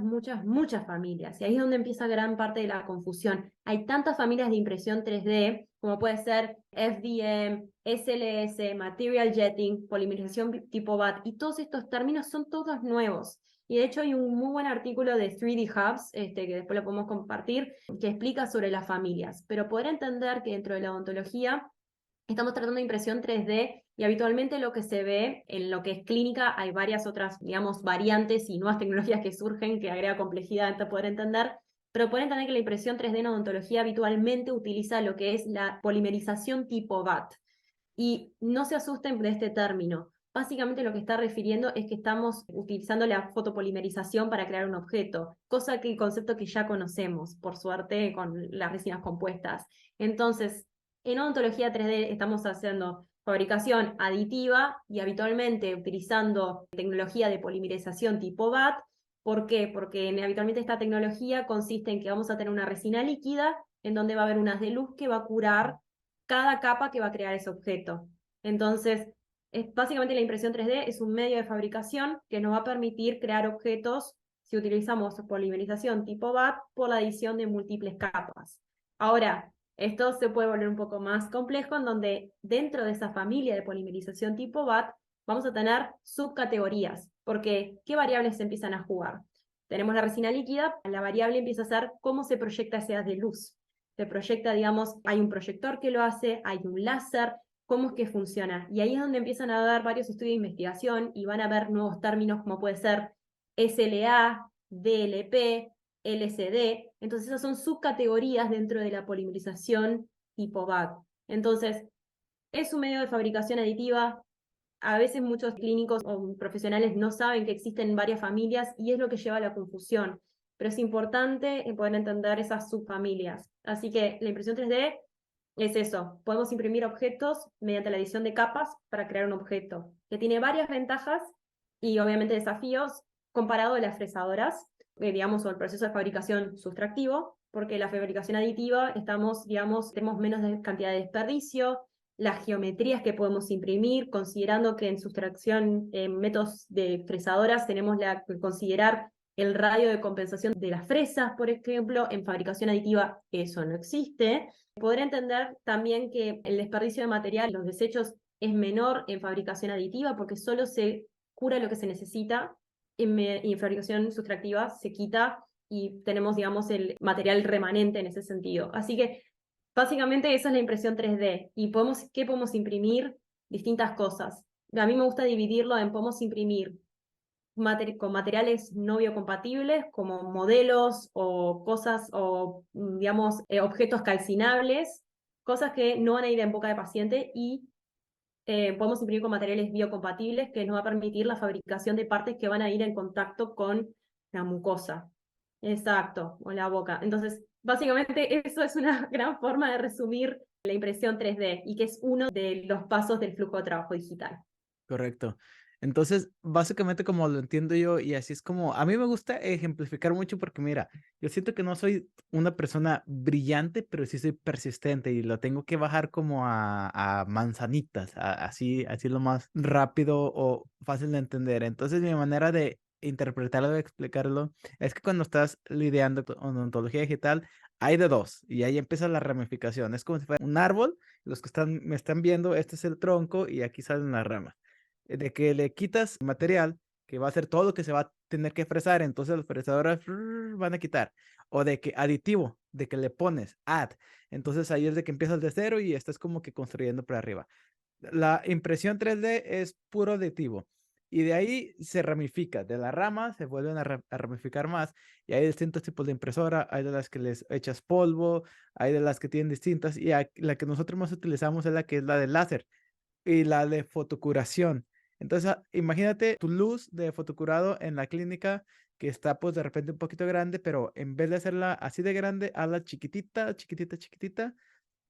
familias. Y ahí es donde empieza gran parte de la confusión. Hay tantas familias de impresión 3D, como puede ser FDM, SLS, Material Jetting, polimerización tipo BAT, y todos estos términos son todos nuevos. Y de hecho hay un muy buen artículo de 3D Hubs, que después lo podemos compartir, que explica sobre las familias. Pero poder entender que dentro de la odontología estamos tratando de impresión 3D y habitualmente lo que se ve en lo que es clínica hay varias otras, digamos, variantes y nuevas tecnologías que surgen que agrega complejidad para poder entender, pero pueden entender que la impresión 3D en odontología habitualmente utiliza lo que es la polimerización tipo BAT. Y no se asusten de este término. Básicamente lo que está refiriendo es que estamos utilizando la fotopolimerización para crear un objeto, cosa que el concepto que ya conocemos, por suerte, con las resinas compuestas. Entonces, en odontología 3D estamos haciendo fabricación aditiva y habitualmente utilizando tecnología de polimerización tipo BAT ¿Por qué? Porque habitualmente esta tecnología consiste en que vamos a tener una resina líquida en donde va a haber un haz de luz que va a curar cada capa que va a crear ese objeto. Entonces, básicamente la impresión 3D es un medio de fabricación que nos va a permitir crear objetos si utilizamos polimerización tipo BAT por la adición de múltiples capas. Ahora, esto se puede volver un poco más complejo en donde dentro de esa familia de polimerización tipo BAT vamos a tener subcategorías, porque ¿qué variables se empiezan a jugar? Tenemos la resina líquida, la variable empieza a ser cómo se proyecta ese haz de luz. Se proyecta, digamos, hay un proyector que lo hace, hay un láser, cómo es que funciona. Y ahí es donde empiezan a dar varios estudios de investigación y van a ver nuevos términos como puede ser SLA, DLP, LCD. Entonces esas son subcategorías dentro de la polimerización tipo BAT. Entonces, es un medio de fabricación aditiva. A veces muchos clínicos o profesionales no saben que existen varias familias y es lo que lleva a la confusión. Pero es importante poder entender esas subfamilias. Así que la impresión 3D es eso. Podemos imprimir objetos mediante la edición de capas para crear un objeto, que tiene varias ventajas y obviamente desafíos comparado a las fresadoras, digamos, o el proceso de fabricación sustractivo, porque la fabricación aditiva tenemos menos cantidad de desperdicio, las geometrías que podemos imprimir, considerando que en sustracción, en métodos de fresadoras, tenemos que considerar el radio de compensación de las fresas, por ejemplo. En fabricación aditiva eso no existe. Poder entender también que el desperdicio de material, los desechos, es menor en fabricación aditiva porque solo se cura lo que se necesita, en fabricación sustractiva se quita y tenemos, digamos, el material remanente en ese sentido. Así que básicamente esa es la impresión 3D. ¿Y qué podemos imprimir? Distintas cosas. A mí me gusta dividirlo en podemos imprimir con materiales no biocompatibles, como modelos o cosas, o digamos, objetos calcinables, cosas que no van a ir en boca de paciente, y podemos imprimir con materiales biocompatibles que nos va a permitir la fabricación de partes que van a ir en contacto con la mucosa. Exacto, o la boca. Entonces, básicamente eso es una gran forma de resumir la impresión 3D y que es uno de los pasos del flujo de trabajo digital. Correcto. Entonces, básicamente como lo entiendo yo, y así es como, a mí me gusta ejemplificar mucho porque mira, yo siento que no soy una persona brillante, pero sí soy persistente y lo tengo que bajar como a manzanitas, así lo más rápido o fácil de entender. Entonces, mi manera de interpretarlo, de explicarlo, es que cuando estás lidiando con odontología digital, hay de dos y ahí empieza la ramificación. Es como si fuera un árbol, los que me están viendo, este es el tronco y aquí salen las ramas de que le quitas material que va a ser todo lo que se va a tener que fresar, entonces los fresadores van a quitar. O de que aditivo, de que le pones add. Entonces ahí es de que empiezas de cero y estás como que construyendo por arriba. La impresión 3D es puro aditivo. Y de ahí se ramifica, de la rama se vuelven a ramificar más. Y hay distintos tipos de impresora, hay de las que les echas polvo, hay de las que tienen distintas. Y la que nosotros más utilizamos es la que es la de láser y la de fotocuración. Entonces, imagínate tu luz de fotocurado en la clínica que está pues de repente un poquito grande, pero en vez de hacerla así de grande, hazla chiquitita, chiquitita, chiquitita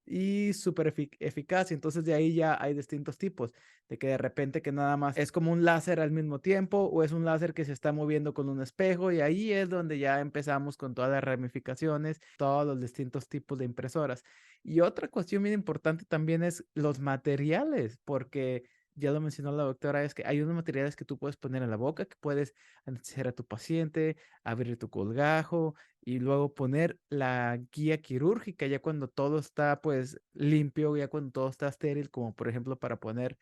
y súper eficaz. Y entonces de ahí ya hay distintos tipos, de que de repente que nada más es como un láser al mismo tiempo o es un láser que se está moviendo con un espejo y ahí es donde ya empezamos con todas las ramificaciones, todos los distintos tipos de impresoras. Y otra cuestión bien importante también es los materiales, porque ya lo mencionó la doctora, es que hay unos materiales que tú puedes poner en la boca, que puedes anestesiar a tu paciente, abrir tu colgajo, y luego poner la guía quirúrgica ya cuando todo está pues limpio, ya cuando todo está estéril, como por ejemplo para poner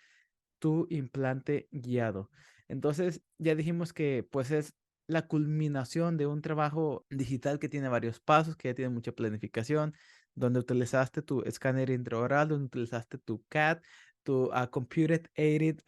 tu implante guiado. Entonces ya dijimos que pues es la culminación de un trabajo digital que tiene varios pasos, que ya tiene mucha planificación, donde utilizaste tu escáner intraoral, donde utilizaste tu CAD, tu Computer Aided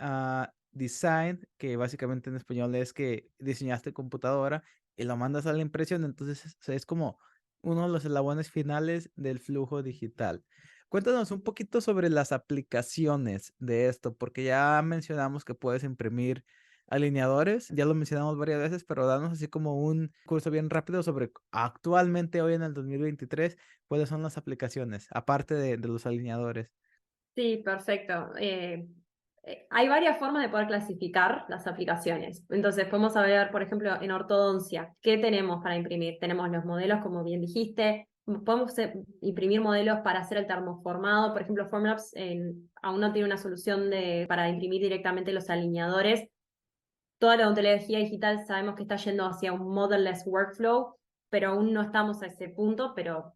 Design, que básicamente en español es que diseñaste computadora y lo mandas a la impresión. Entonces es como uno de los eslabones finales del flujo digital. Cuéntanos un poquito sobre las aplicaciones de esto, porque ya mencionamos que puedes imprimir alineadores, ya lo mencionamos varias veces, pero danos así como un curso bien rápido sobre actualmente, hoy en el 2023, cuáles son las aplicaciones, aparte de los alineadores. Sí, perfecto. Hay varias formas de poder clasificar las aplicaciones. Entonces, podemos saber, por ejemplo, en ortodoncia, ¿qué tenemos para imprimir? Tenemos los modelos, como bien dijiste. Podemos imprimir modelos para hacer el termoformado. Por ejemplo, Formlabs aún no tiene una solución para imprimir directamente los alineadores. Toda la odontología digital sabemos que está yendo hacia un model-less workflow, pero aún no estamos a ese punto, pero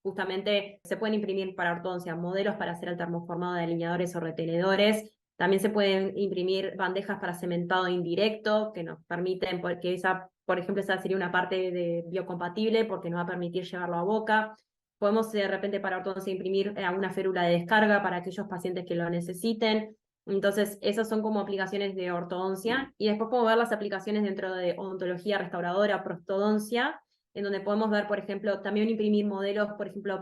justamente se pueden imprimir para ortodoncia modelos para hacer el termoformado de alineadores o retenedores. También se pueden imprimir bandejas para cementado indirecto, que nos permiten, porque esa, por ejemplo, esa sería una parte de biocompatible, porque nos va a permitir llevarlo a boca. Podemos de repente para ortodoncia imprimir una férula de descarga para aquellos pacientes que lo necesiten. Entonces, esas son como aplicaciones de ortodoncia. Y después podemos ver las aplicaciones dentro de odontología restauradora, prostodoncia, en donde podemos ver, por ejemplo, también imprimir modelos, por ejemplo,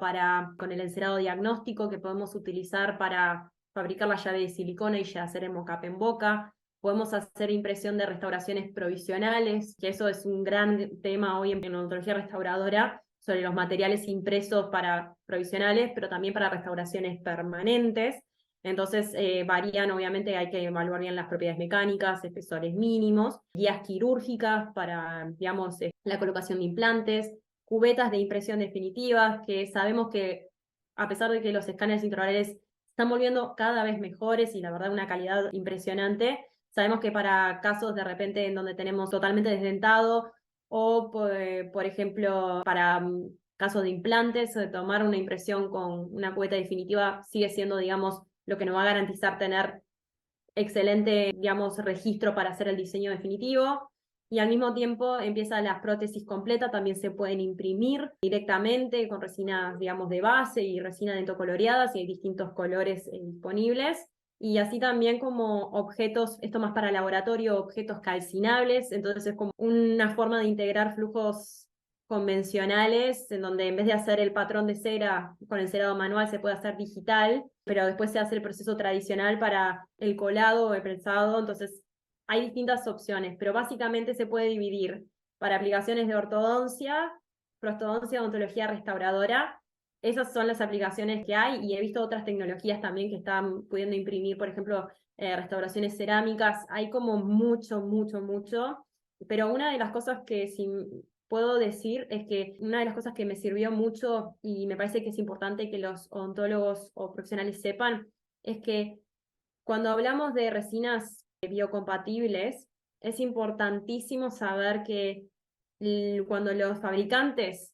con el encerado diagnóstico que podemos utilizar para fabricar la llave de silicona y ya hacer el mocap en boca. Podemos hacer impresión de restauraciones provisionales, que eso es un gran tema hoy en odontología restauradora, sobre los materiales impresos para provisionales, pero también para restauraciones permanentes. Entonces varían, obviamente hay que evaluar bien las propiedades mecánicas, espesores mínimos, guías quirúrgicas para, digamos, la colocación de implantes, cubetas de impresión definitivas, que sabemos que a pesar de que los escáneres intraorales se están volviendo cada vez mejores y la verdad una calidad impresionante, sabemos que para casos de repente en donde tenemos totalmente desdentado o, por ejemplo, para casos de implantes, tomar una impresión con una cubeta definitiva sigue siendo, digamos, lo que nos va a garantizar tener excelente, digamos, registro para hacer el diseño definitivo. Y al mismo tiempo empiezan las prótesis completas, también se pueden imprimir directamente con resinas, digamos, de base y resina dentocoloreadas, y hay distintos colores disponibles. Y así también como objetos, esto más para laboratorio, objetos calcinables, entonces es como una forma de integrar flujos convencionales, en donde en vez de hacer el patrón de cera con el cerado manual se puede hacer digital, pero después se hace el proceso tradicional para el colado o el prensado, entonces hay distintas opciones, pero básicamente se puede dividir para aplicaciones de ortodoncia, prostodoncia, odontología restauradora. Esas son las aplicaciones que hay, y he visto otras tecnologías también que están pudiendo imprimir, por ejemplo, restauraciones cerámicas. Hay como mucho, mucho, mucho, pero una de las cosas que si puedo decir es que una de las cosas que me sirvió mucho y me parece que es importante que los odontólogos o profesionales sepan es que cuando hablamos de resinas biocompatibles, es importantísimo saber que cuando los fabricantes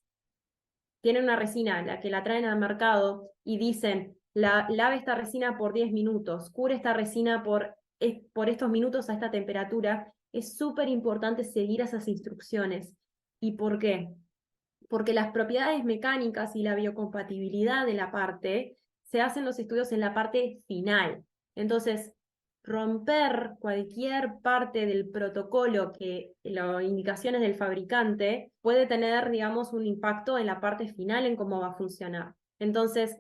tienen una resina, la que la traen al mercado y dicen, lave esta resina por 10 minutos, cure esta resina por estos minutos a esta temperatura, es súper importante seguir esas instrucciones. ¿Y por qué? Porque las propiedades mecánicas y la biocompatibilidad de la parte se hacen los estudios en la parte final. Entonces, romper cualquier parte del protocolo que las indicaciones del fabricante puede tener, digamos, un impacto en la parte final en cómo va a funcionar. Entonces,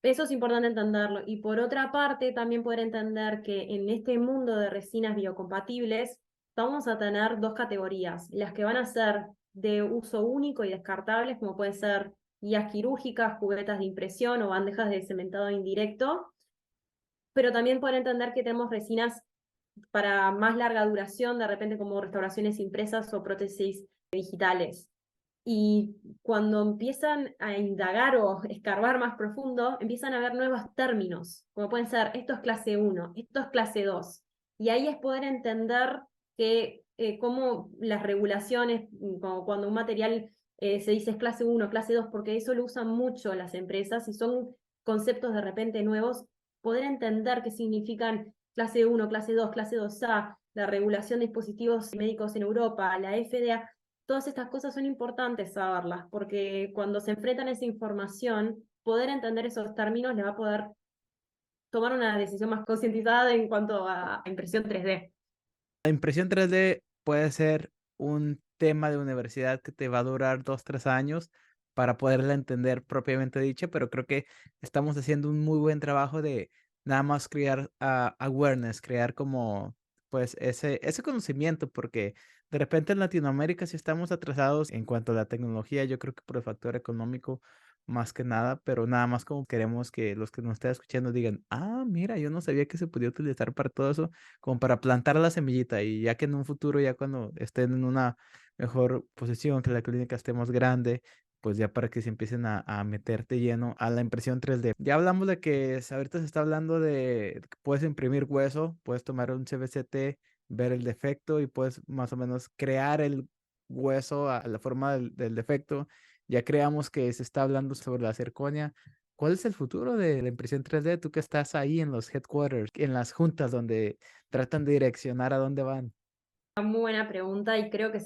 eso es importante entenderlo. Y por otra parte, también poder entender que en este mundo de resinas biocompatibles vamos a tener dos categorías: las que van a ser de uso único y descartables, como pueden ser guías quirúrgicas, cubetas de impresión o bandejas de cementado indirecto, pero también poder entender que tenemos resinas para más larga duración, de repente como restauraciones impresas o prótesis digitales. Y cuando empiezan a indagar o escarbar más profundo, empiezan a ver nuevos términos, como pueden ser, esto es clase 1, esto es clase 2. Y ahí es poder entender que cómo las regulaciones, como cuando un material se dice es clase 1, clase 2, porque eso lo usan mucho las empresas y son conceptos de repente nuevos, poder entender qué significan clase 1, clase 2A, la regulación de dispositivos médicos en Europa, la FDA. Todas estas cosas son importantes saberlas, porque cuando se enfrentan a esa información, poder entender esos términos le va a poder tomar una decisión más concientizada en cuanto a impresión 3D. La impresión 3D puede ser un tema de universidad que te va a durar 2, 3 años para poderla entender propiamente dicha, pero creo que estamos haciendo un muy buen trabajo de nada más crear awareness, crear como pues ese conocimiento, porque de repente en Latinoamérica sí estamos atrasados en cuanto a la tecnología. Yo creo que por el factor económico más que nada, pero nada más como queremos que los que nos estén escuchando digan, ah, mira, yo no sabía que se podía utilizar para todo eso, como para plantar la semillita y ya que en un futuro, ya cuando estén en una mejor posición, que la clínica esté más grande, pues ya para que se empiecen a meterte lleno a la impresión 3D. Ya hablamos de que ahorita se está hablando de que puedes imprimir hueso, puedes tomar un CBCT, ver el defecto y puedes más o menos crear el hueso a la forma del defecto. Ya creamos que se está hablando sobre la zirconia. ¿Cuál es el futuro de la impresión 3D? Tú que estás ahí en los headquarters, en las juntas donde tratan de direccionar a dónde van. Muy buena pregunta y creo que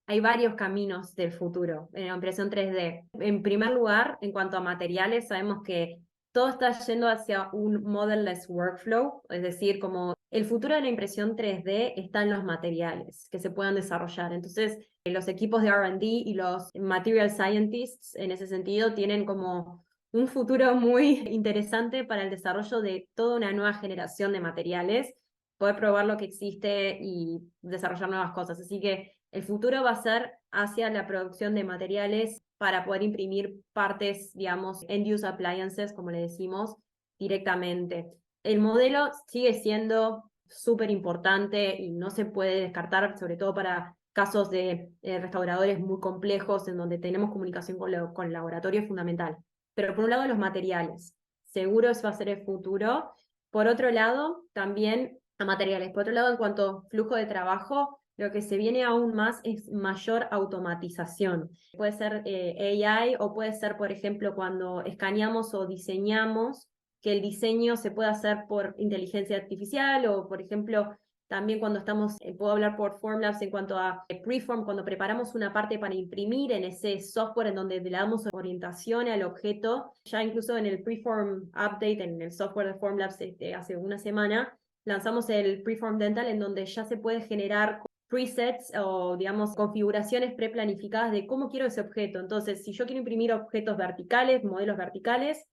hay varios caminos del futuro en la impresión 3D. En primer lugar, en cuanto a materiales, sabemos que todo está yendo hacia un model-less workflow, es decir, como el futuro de la impresión 3D está en los materiales que se puedan desarrollar. Entonces, los equipos de R&D y los material scientists en ese sentido tienen como un futuro muy interesante para el desarrollo de toda una nueva generación de materiales, poder probar lo que existe y desarrollar nuevas cosas. Así que el futuro va a ser hacia la producción de materiales para poder imprimir partes, digamos, end-use appliances, como le decimos, directamente. El modelo sigue siendo súper importante y no se puede descartar, sobre todo para casos de restauradores muy complejos en donde tenemos comunicación con el laboratorio es fundamental. Pero por un lado los materiales, seguro eso va a ser el futuro. Por otro lado, también a materiales. Por otro lado, en cuanto a flujo de trabajo, lo que se viene aún más es mayor automatización. Puede ser AI o puede ser, por ejemplo, cuando escaneamos o diseñamos, que el diseño se pueda hacer por inteligencia artificial o, por ejemplo, también cuando estamos, puedo hablar por Formlabs en cuanto a Preform, cuando preparamos una parte para imprimir en ese software en donde le damos orientación al objeto, ya incluso en el Preform Update, en el software de Formlabs hace una semana, lanzamos el Preform Dental en donde ya se puede generar presets o, digamos, configuraciones preplanificadas de cómo quiero ese objeto. Entonces, si yo quiero imprimir objetos verticales, modelos verticales,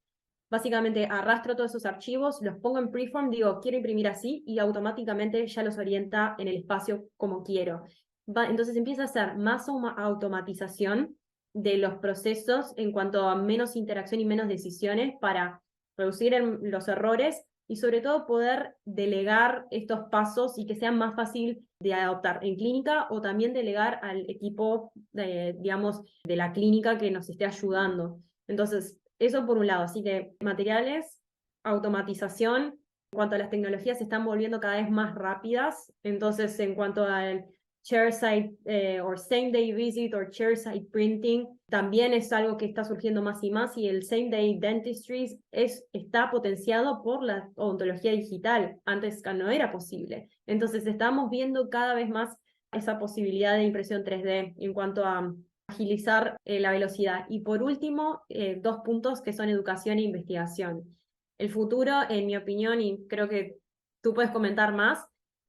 básicamente arrastro todos esos archivos, los pongo en Preform, digo, quiero imprimir así, y automáticamente ya los orienta en el espacio como quiero. Entonces empieza a hacer más automatización de los procesos en cuanto a menos interacción y menos decisiones para reducir los errores y sobre todo poder delegar estos pasos y que sean más fácil de adoptar en clínica o también delegar al equipo, digamos, de la clínica que nos esté ayudando. Entonces, eso por un lado. Así que materiales, automatización. En cuanto a las tecnologías, se están volviendo cada vez más rápidas. Entonces, en cuanto al chairside or same day visit or chairside printing, también es algo que está surgiendo más y más, y el same day dentistry está potenciado por la odontología digital. Antes no era posible. Entonces estamos viendo cada vez más esa posibilidad de impresión 3D en cuanto a agilizar la velocidad. Y por último, dos puntos que son educación e investigación. El futuro, en mi opinión, y creo que tú puedes comentar más,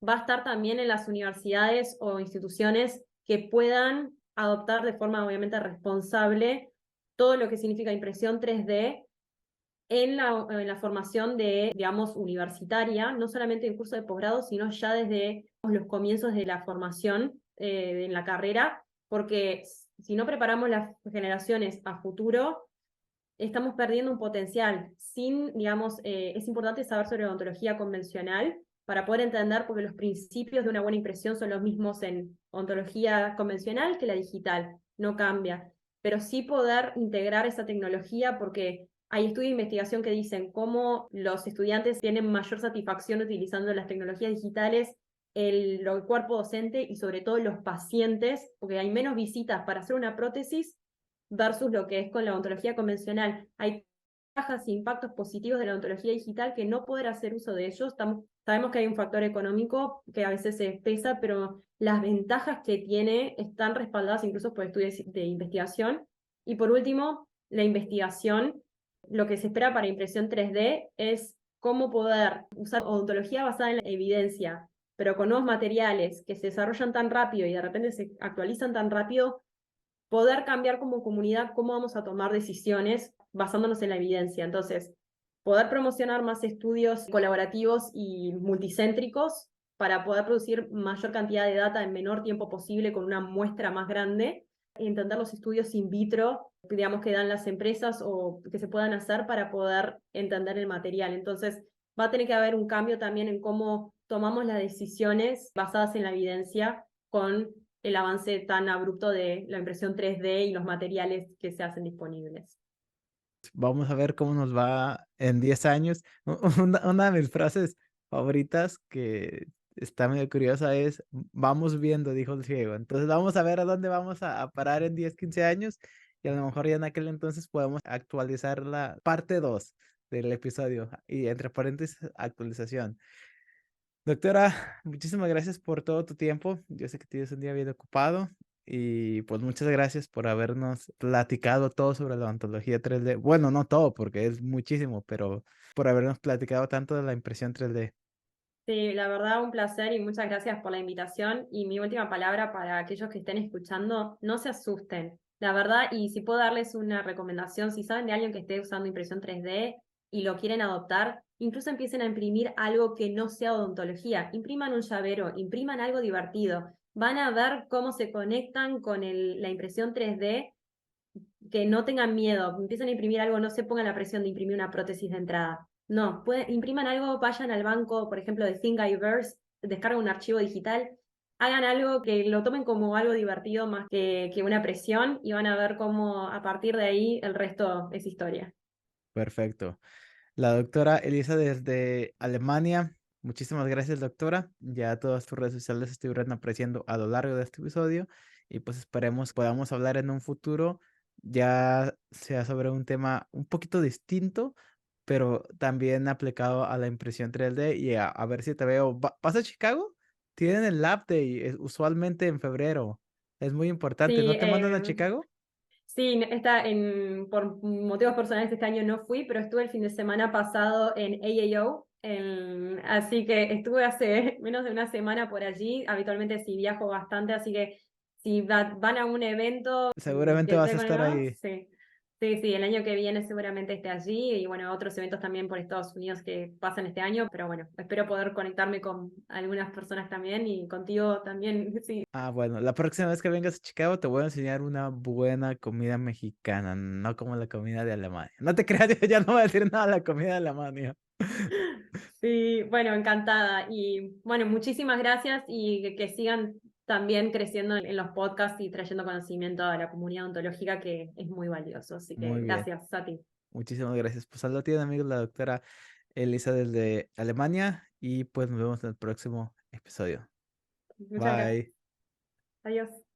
va a estar también en las universidades o instituciones que puedan adoptar de forma obviamente responsable todo lo que significa impresión 3D en la formación de, digamos, universitaria, no solamente en curso de posgrado, sino ya desde los comienzos de la formación en la carrera, porque si no preparamos las generaciones a futuro, estamos perdiendo un potencial. Digamos, es importante saber sobre odontología convencional para poder entender, porque los principios de una buena impresión son los mismos en odontología convencional que la digital, no cambia, pero sí poder integrar esa tecnología porque hay estudios de investigación que dicen cómo los estudiantes tienen mayor satisfacción utilizando las tecnologías digitales, el cuerpo docente y sobre todo los pacientes, porque hay menos visitas para hacer una prótesis versus lo que es con la odontología convencional. Hay ventajas e impactos positivos de la odontología digital que no poder hacer uso de ellos. Sabemos que hay un factor económico que a veces se pesa, pero las ventajas que tiene están respaldadas incluso por estudios de investigación. Y por último, la investigación. Lo que se espera para impresión 3D es cómo poder usar odontología basada en la evidencia, pero con nuevos materiales que se desarrollan tan rápido y de repente se actualizan tan rápido, poder cambiar como comunidad cómo vamos a tomar decisiones basándonos en la evidencia. Entonces, poder promocionar más estudios colaborativos y multicéntricos para poder producir mayor cantidad de data en menor tiempo posible con una muestra más grande entender los estudios in vitro, digamos, que dan las empresas o que se puedan hacer para poder entender el material. Entonces, va a tener que haber un cambio también en cómo tomamos las decisiones basadas en la evidencia con el avance tan abrupto de la impresión 3D y los materiales que se hacen disponibles. Vamos a ver cómo nos va en 10 años. Una de mis frases favoritas que está medio curiosa es, vamos viendo, dijo el ciego. Entonces vamos a ver a dónde vamos a parar en 10 15 años y a lo mejor ya en aquel entonces podemos actualizar la parte 2 del episodio y entre paréntesis actualización. Doctora, muchísimas gracias por todo tu tiempo. Yo sé que tienes un día bien ocupado y pues muchas gracias por habernos platicado todo sobre la ontología 3D. Bueno, no todo porque es muchísimo, pero por habernos platicado tanto de la impresión 3D. Sí, la verdad, un placer y muchas gracias por la invitación. Y mi última palabra para aquellos que estén escuchando, no se asusten. La verdad, y si puedo darles una recomendación, si saben de alguien que esté usando impresión 3D y lo quieren adoptar, incluso empiecen a imprimir algo que no sea odontología. Impriman un llavero, impriman algo divertido. Van a ver cómo se conectan con la impresión 3D, que no tengan miedo, empiezan a imprimir algo, no se pongan la presión de imprimir una prótesis de entrada. No, impriman algo, vayan al banco, por ejemplo, de Thingiverse, descarguen un archivo digital, hagan algo que lo tomen como algo divertido más que una presión y van a ver cómo a partir de ahí el resto es historia. Perfecto. La doctora Elisa desde Alemania. Muchísimas gracias, doctora. Ya todas tus redes sociales estuvieron apareciendo a lo largo de este episodio y pues esperemos podamos hablar en un futuro, ya sea sobre un tema un poquito distinto, pero también aplicado a la impresión 3D y a ver si te veo. ¿Vas a Chicago? Tienen el Lab Day, usualmente en febrero. Es muy importante. Sí, ¿No te mandan a Chicago? sí, por motivos personales este año no fui, pero estuve el fin de semana pasado en AAO, así que estuve hace menos de una semana por allí. Habitualmente sí viajo bastante, así que si van a un evento Seguramente que vas esté a con estar ellos, ahí. sí. Sí, sí, el año que viene seguramente esté allí y bueno, otros eventos también por Estados Unidos que pasan este año, pero bueno, espero poder conectarme con algunas personas también y contigo también, sí. Ah, bueno, la próxima vez que vengas a Chicago te voy a enseñar una buena comida mexicana, no como la comida de Alemania. No te creas, yo ya no voy a decir nada de la comida de Alemania. Sí, bueno, encantada. Y bueno, muchísimas gracias y que sigan también creciendo en los podcasts y trayendo conocimiento a la comunidad ontológica, que es muy valioso. Así que Muy bien, gracias a ti. muchísimas gracias. Pues salud tiene amigos la doctora Elisa desde Alemania y pues nos vemos en el próximo episodio. Muchas gracias. Bye. Adiós.